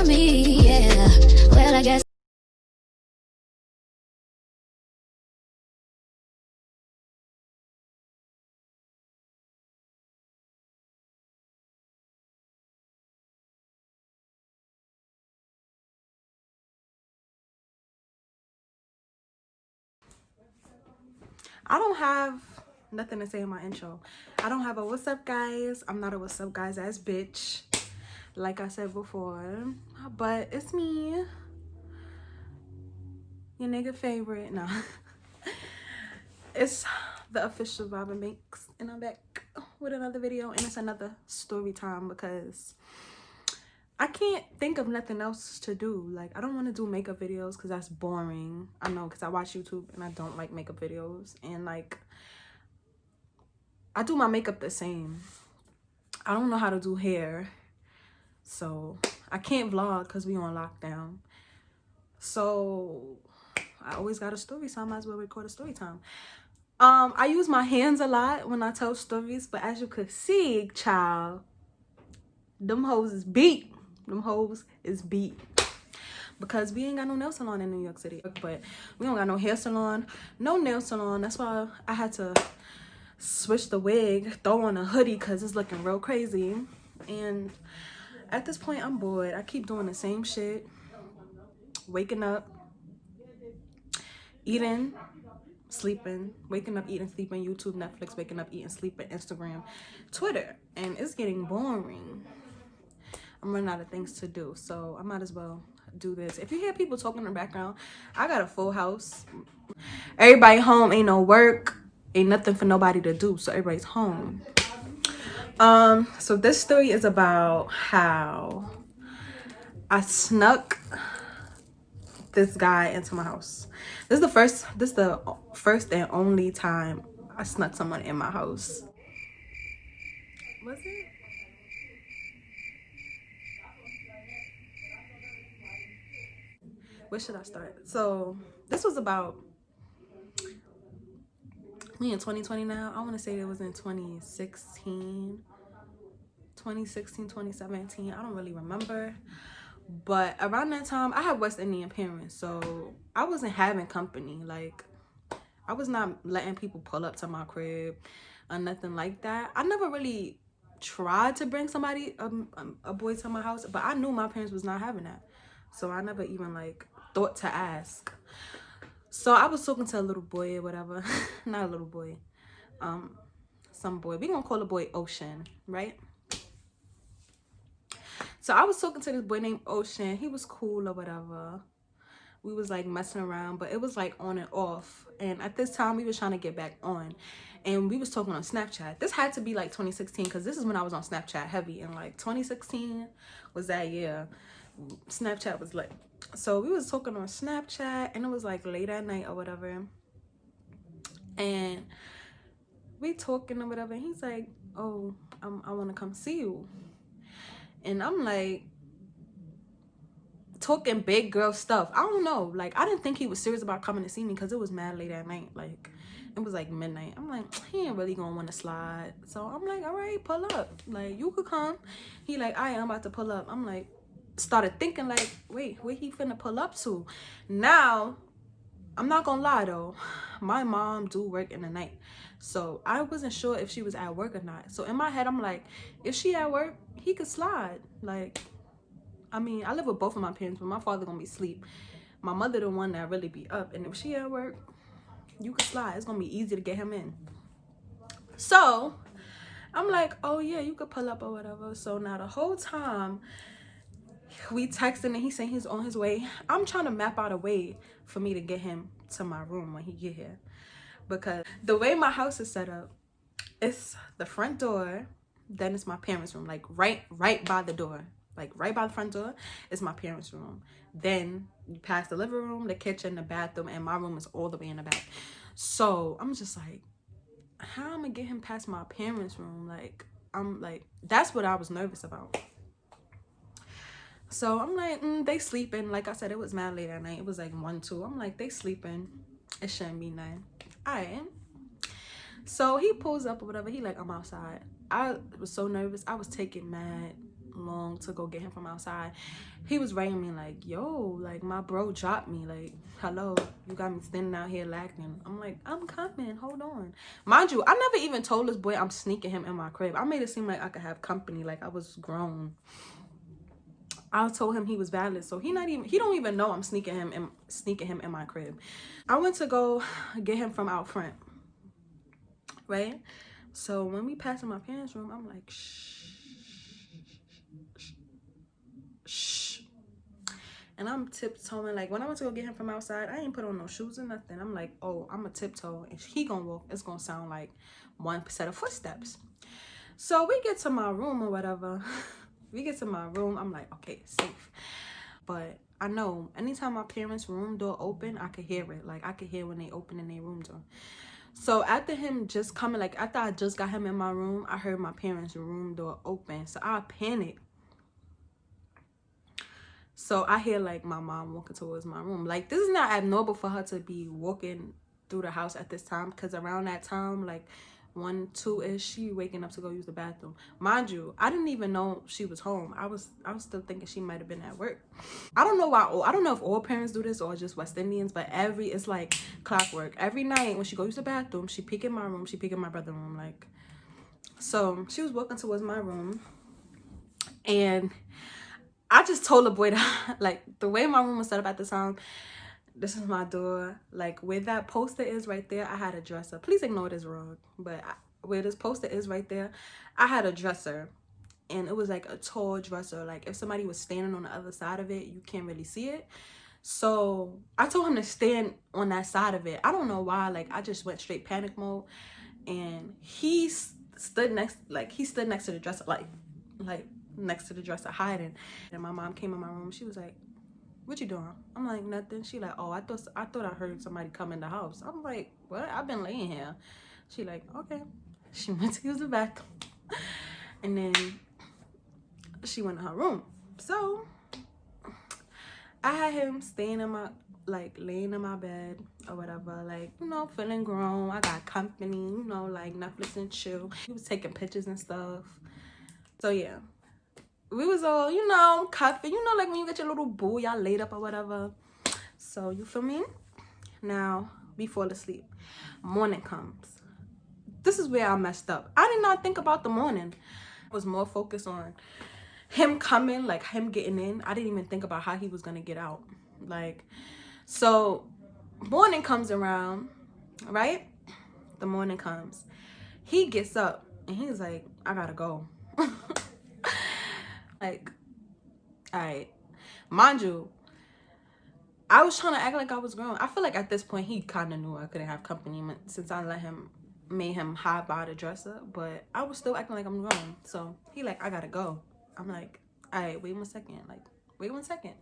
for me, yeah. Well, I guess I don't have nothing to say in my intro. I don't have a what's up guys. I'm not a what's up guys ass bitch, like I said before. But it's me, your nigga favorite. No. It's the official Robyn Makes, and I'm back with another video, and it's another story time because I can't think of nothing else to do. Like, I don't want to do makeup videos because that's boring. I know, because I watch YouTube and I don't like makeup videos. And like, I do my makeup the same. I don't know how to do hair. So I can't vlog because we on lockdown. So I always got a story, so I might as well record a story time. I use my hands a lot when I tell stories, but as you could see, child, them hoes is beat. Them hoes is beat. Because we ain't got no nail salon in New York City. But we don't got no hair salon, no nail salon. That's why I had to switch the wig, throw on a hoodie because it's looking real crazy. And at this point, I'm bored. I keep doing the same shit. Waking up, eating, sleeping, waking up, eating, sleeping, YouTube, Netflix, waking up, eating, sleeping, Instagram, Twitter. And it's getting boring. I'm running out of things to do, so I might as well do this. If you hear people talking in the background, I got a full house. Everybody home, ain't no work, ain't nothing for nobody to do, so everybody's home. So this story is about how I snuck this guy into my house. This is the first and only time I snuck someone in my house. Was it? Where should I start? So this was about, we in 2020 now. I want to say it was in 2016, 2017. I don't really remember. But around that time, I had West Indian parents. So I wasn't having company. Like, I was not letting people pull up to my crib or nothing like that. I never really tried to bring somebody, a boy to my house. But I knew my parents was not having that. So I never even, like, thought to ask. So I was talking to a little boy or whatever. Not a little boy. Some boy. We gonna call the boy Ocean, right? So I was talking to this boy named Ocean. He was cool or whatever. We was like messing around, but it was like on and off. And at this time, we was trying to get back on. And we was talking on Snapchat. This had to be like 2016 because this is when I was on Snapchat heavy. And like 2016 was that year. Snapchat was like, so we was talking on Snapchat and it was like late at night or whatever. And we talking or whatever. And he's like, oh, I want to come see you. And I'm like, talking big girl stuff. I don't know. Like, I didn't think he was serious about coming to see me because it was mad late at night. Like, it was like midnight. I'm like, he ain't really gonna want to slide. So I'm like, all right, pull up. Like, you could come. He like, I'm about to pull up. I'm like, started thinking like, wait, where he finna pull up to? Now, I'm not gonna lie though, my mom do work in the night. So I wasn't sure if she was at work or not. So in my head, I'm like, if she at work, he could slide. Like, I mean, I live with both of my parents, but my father gonna be asleep. My mother the one that really be up. And if she at work, you could slide. It's gonna be easy to get him in. So I'm like, oh yeah, you could pull up or whatever. So now the whole time we texting and he's saying he's on his way. I'm trying to map out a way for me to get him to my room when he get here. Because the way my house is set up, it's the front door, then it's my parents' room. Like right by the door. Like right by the front door is my parents' room. Then you pass the living room, the kitchen, the bathroom, and my room is all the way in the back. So I'm just like, how am I gonna get him past my parents' room? Like, I'm like, that's what I was nervous about. So I'm like, they sleeping. Like I said, it was mad late at night. It was like 1, 2. I'm like, they sleeping. It shouldn't be nothing. All right. So he pulls up or whatever. He like, I'm outside. I was so nervous. I was taking mad long to go get him from outside. He was writing me like, yo, like my bro dropped me, like, hello, you got me standing out here lacking. I'm like, I'm coming, hold on. Mind you, I never even told this boy I'm sneaking him in my crib. I made it seem like I could have company, like I was grown. I told him he was valid, so he don't even know I'm sneaking him in my crib. I went to go get him from out front, right? So when we passed in my parents' room, I'm like, shh, shh. And I'm tiptoeing. Like, when I went to go get him from outside, I ain't put on no shoes or nothing. I'm like, oh, I'm a tiptoe. And he gonna walk. It's gonna sound like one set of footsteps. So we get to my room or whatever. We get to my room. I'm like, okay, safe. But I know anytime my parents' room door open, I could hear it. Like, I could hear when they opening their room door. So after him just coming, like, after I just got him in my room, I heard my parents' room door open. So I panicked. So I hear like my mom walking towards my room. Like, this is not abnormal for her to be walking through the house at this time, because around that time, like 1, 2-ish, she waking up to go use the bathroom. Mind you, I didn't even know she was home. I was still thinking she might have been at work. I don't know why. I don't know if all parents do this or just West Indians, but it's like clockwork. Every night when she go use the bathroom, she peek in my room, she peek in my brother's room. Like, so she was walking towards my room, and I just told the boy that, like, the way my room was set up at the time, this is my door. Like, where that poster is right there, I had a dresser. Please ignore this wrong. But where this poster is right there, I had a dresser. And it was like a tall dresser. Like, if somebody was standing on the other side of it, you can't really see it. So I told him to stand on that side of it. I don't know why. Like, I just went straight panic mode. And he stood next to the dresser, like next to the dresser, hiding. And my mom came in my room. She was like, what you doing? I'm like, nothing. She like, oh, I thought I heard somebody come in the house. I'm like, what? I've been laying here. She like, okay. She went to use the bathroom. And then she went in her room. So I had him staying in my, like, laying in my bed or whatever, like, you know, feeling grown. I got company, you know, like Netflix and chill. He was taking pictures and stuff. So yeah, we was all, you know, cuffing, you know, like when you get your little boo, y'all laid up or whatever. So you feel me? Now we fall asleep. Morning comes. This is where I messed up. I did not think about the morning. I was more focused on him coming, like him getting in. I didn't even think about how he was gonna get out. Like, so morning comes around, right? The morning comes. He gets up and he's like, I gotta go. Like, all right. Mind you, I was trying to act like I was grown. I feel like at this point he kind of knew I couldn't have company since I made him hide by the dresser, but I was still acting like I'm grown. So he like, I gotta go. I'm like, all right, wait 1 second. Like, wait 1 second.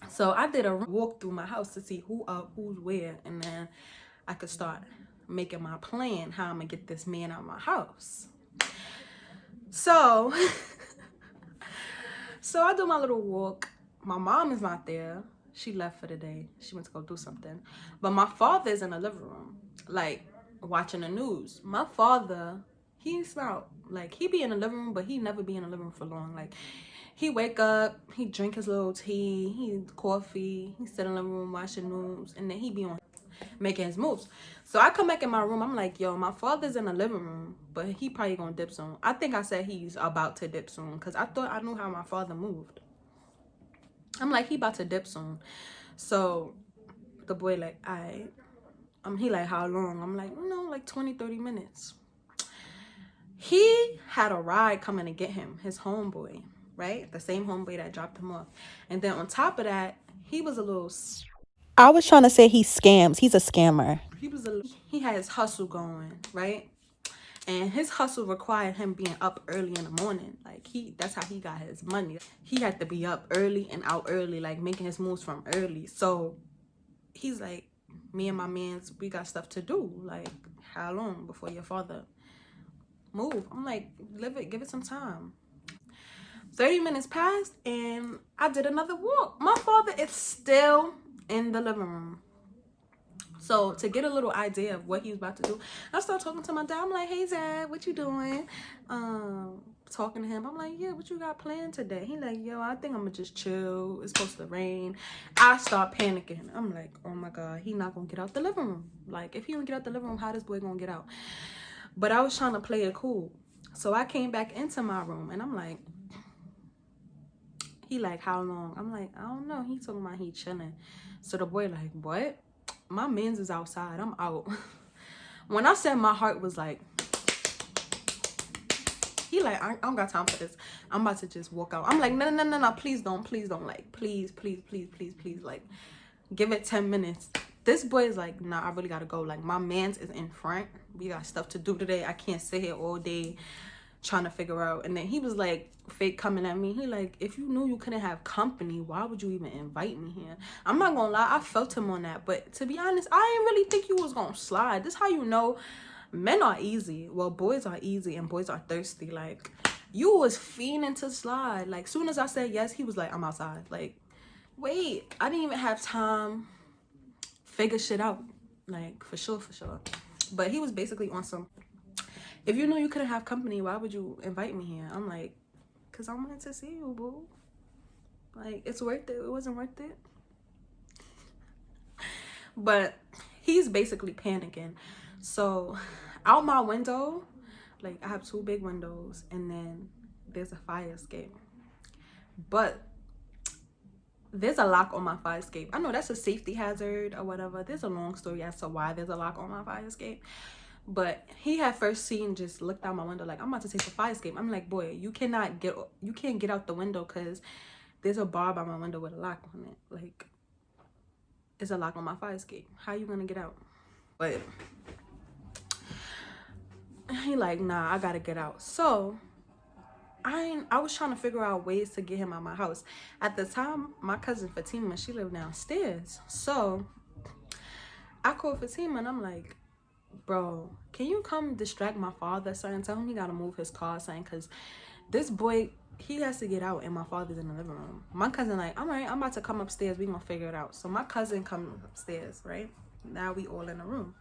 So I did a walk through my house to see who's where, and then I could start making my plan how I'm gonna get this man out of my house. So so I do my little walk. My mom is not there. She left for the day. She went to go do something. But my father is in the living room, like, watching the news. My father, he's out. Like, he be in the living room, but he never be in the living room for long. Like, he wake up, he drink his little tea, he coffee, he sit in the living room watching news, and then he be on making his moves. So I come back in my room. I'm like, yo, my father's in the living room, but he probably gonna dip soon. I think I said he's about to dip soon, because I thought I knew how my father moved. I'm like, he about to dip soon. So the boy like, all right. He like, how long? I'm like, you know, like 20-30 minutes. He had a ride coming to get him, his homeboy, right? The same homeboy that dropped him off. And then on top of that, he was a little... I was trying to say he scams. He's a scammer. He had his hustle going, right? And his hustle required him being up early in the morning. Like, that's how he got his money. He had to be up early and out early, like making his moves from early. So he's like, me and my mans, we got stuff to do. Like, how long before your father move? I'm like, give it some time. 30 minutes passed and I did another walk. My father is still in the living room. So to get a little idea of what he was about to do, I started talking to my dad. I'm like, hey, Dad, what you doing? talking to him. I'm like, yeah, what you got planned today? He like, yo, I think I'm gonna just chill. It's supposed to rain. I start panicking. I'm like, oh my God, he not gonna get out the living room. Like, if he don't get out the living room, how this boy gonna get out? But I was trying to play it cool. So I came back into my room and I'm like, he like, how long? I'm like, I don't know. He talking about he chilling. So the boy like, what? My mans is outside. I'm out. When I said my heart was like, he like, I don't got time for this. I'm about to just walk out. I'm like, no, please don't, like, please, like, give it 10 minutes. This boy is like, nah, I really gotta go. Like, my man's is in front. We got stuff to do today. I can't sit here all day trying to figure out. And then he was like, fake coming at me. He like, if you knew you couldn't have company, why would you even invite me here? I'm not gonna lie, I felt him on that. But to be honest, I didn't really think you was gonna slide. This how you know men are easy. Well, boys are easy and boys are thirsty. Like, you was fiending to slide. Like, soon as I said yes, he was like, I'm outside. Like, wait, I didn't even have time figure shit out. Like, for sure. But he was basically on some, if you know you couldn't have company, why would you invite me here? I'm like, because I wanted to see you, boo. Like, it's worth it. It wasn't worth it. But he's basically panicking. So out my window, like, I have 2 big windows and then there's a fire escape. But there's a lock on my fire escape. I know that's a safety hazard or whatever. There's a long story as to why there's a lock on my fire escape. But he had first seen, just looked out my window like, I'm about to take the fire escape. I'm like, boy, you can't get out the window because there's a bar by my window with a lock on it. Like, it's a lock on my fire escape. How you gonna get out? But he like, nah, I gotta get out. So I was trying to figure out ways to get him out of my house. At the time, my cousin Fatima, she lived downstairs. So I called Fatima and I'm like, bro, can you come distract my father, son? Tell him he gotta move his car, son, because this boy, he has to get out and my father's in the living room. My cousin like, all right, I'm about to come upstairs. We gonna figure it out. So my cousin comes upstairs, right? Now we all in the room.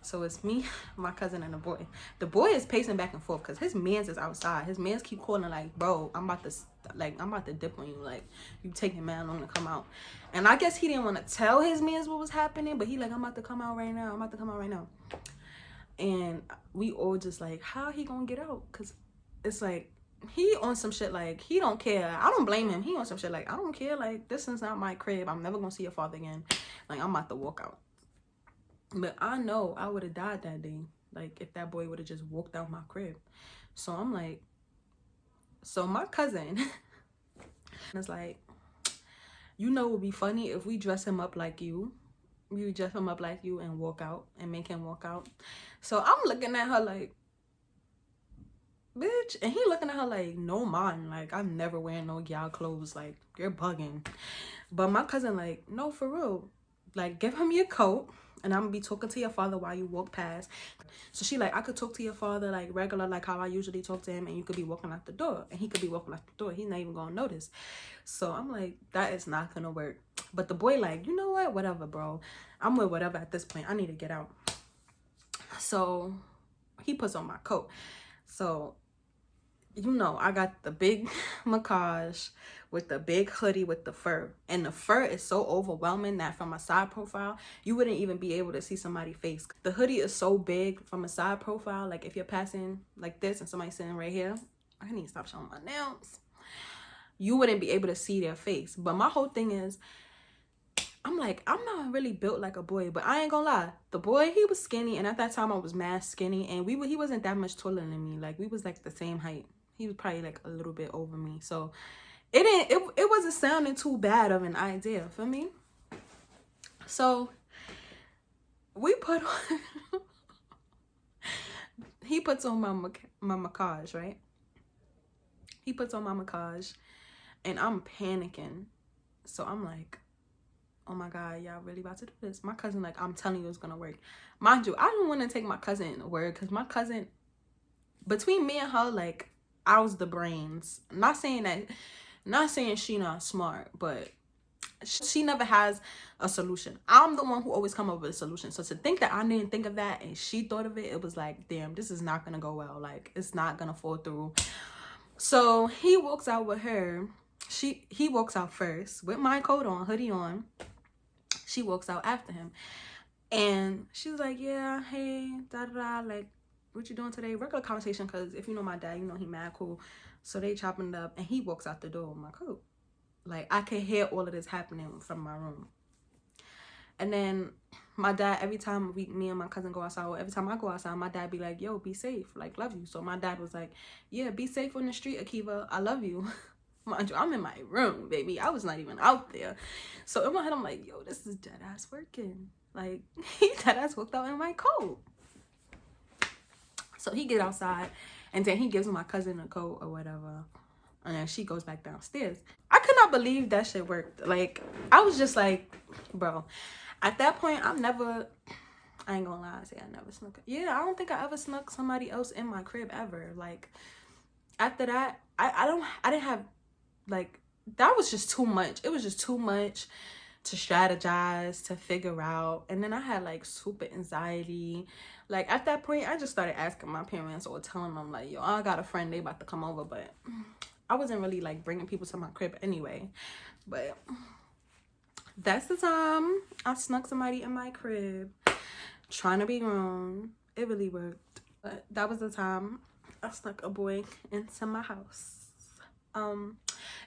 So it's me, my cousin, and the boy. The boy is pacing back and forth because his mans is outside. His mans keep calling like, bro, I'm about to dip on you. Like, you taking man long to come out. And I guess he didn't want to tell his mans what was happening, but he like, I'm about to come out right now. And we all just like, how he gonna get out? Because it's like, he on some shit like, he don't care. I don't blame him. He on some shit like, I don't care. Like, this is not my crib. I'm never gonna see your father again. Like, I'm about to walk out. But I know I would have died that day. Like, if that boy would have just walked out my crib. So I'm like, so my cousin is like, you know, it would be funny if we dress him up like you. You dress him up like you and walk out and make him walk out. So I'm looking at her like, bitch. And he looking at her like, no, man. Like, I'm never wearing no y'all clothes. Like, you're bugging. But my cousin like, no, for real. Like, give him your coat. And I'm gonna be talking to your father while you walk past. So she like, I could talk to your father like regular, like how I usually talk to him, and you could be walking out the door. And he could be walking out the door. He's not even gonna notice. So I'm like, that is not gonna work. But the boy like, you know what? Whatever, bro. I'm with whatever at this point. I need to get out. So he puts on my coat. So, you know, I got the big macage with the big hoodie with the fur. And the fur is so overwhelming that from a side profile, you wouldn't even be able to see somebody's face. The hoodie is so big from a side profile. Like, if you're passing like this and somebody's sitting right here, I need to stop showing my nails. You wouldn't be able to see their face. But my whole thing is, I'm like, I'm not really built like a boy, but I ain't gonna lie. The boy, he was skinny, and at that time I was mad skinny, and he wasn't that much taller than me. Like, we was like the same height. He was probably like a little bit over me. So it wasn't sounding too bad of an idea for me. So we put on he puts on my macage, right? He puts on my macage and I'm panicking. So I'm like, oh my God, y'all really about to do this? My cousin like, I'm telling you it's gonna work. Mind you, I don't want to take my cousin in a word because my cousin, between me and her, like, I was the brains. Not saying she not smart, but she never has a solution. I'm the one who always come up with a solution. So to think that I didn't think of that and she thought of it, it was like, damn, this is not gonna go well. Like, it's not gonna fall through. So he walks out with her. He walks out first with my coat on, hoodie on. She walks out after him. And she's like, yeah, hey, da-da-da, like, what you doing today? Regular conversation, because if you know my dad, you know he mad cool. So they chopping it up, and he walks out the door with my coat. Like, I could hear all of this happening from my room. And then my dad, every time me and my cousin go outside, or every time I go outside, my dad be like, yo, be safe, like, love you. So my dad was like, yeah, be safe on the street, Akiva, I love you. Mind you, I'm in my room, baby. I was not even out there. So in my head, I'm like, yo, this is dead ass working. Like, he dead ass walked out in my coat. So he get outside, and then he gives my cousin a coat or whatever, and then she goes back downstairs. I could not believe that shit worked. Like, I was just like, bro. At that point, I ain't gonna lie, I say I never snuck. Yeah, I don't think I ever snuck somebody else in my crib ever. Like, after that, I didn't have, like, that was just too much. It was just too much to strategize, to figure out. And then I had like super anxiety. Like, at that point, I just started asking my parents or telling them like, yo, I got a friend, they about to come over. But I wasn't really like bringing people to my crib anyway. But that's the time I snuck somebody in my crib, trying to be grown. It really worked. But that was the time I snuck a boy into my house.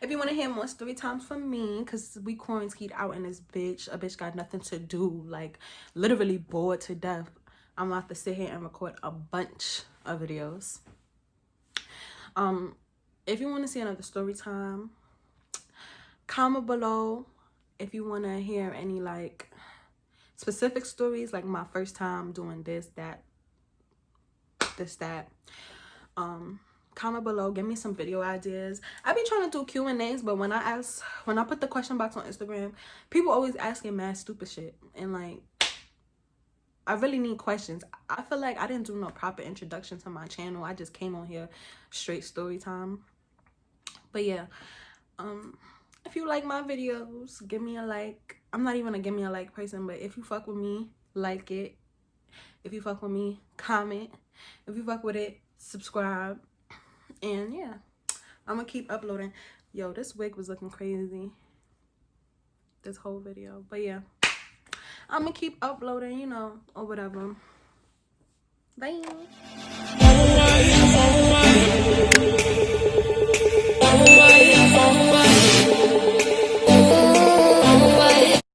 If you want to hear more story times from me, because we quarantined out in this bitch, a bitch got nothing to do, like literally bored to death, I'm about to sit here and record a bunch of videos. If you want to see another story time, comment below if you want to hear any like specific stories, like my first time doing this, that. Comment below, give me some video ideas. I be trying to do Q&As, but when I put the question box on Instagram, people always asking mad stupid shit, and like, I really need questions. I feel like I didn't do no proper introduction to my channel. I just came on here straight story time. But yeah, if you like my videos, give me a like. I'm not even a give me a like person, but if you fuck with me, like it. If you fuck with me, comment. If you fuck with it, subscribe. And yeah, I'm gonna keep uploading. Yo, this wig was looking crazy this whole video. But yeah, I'm gonna keep uploading, you know, or whatever. Bye.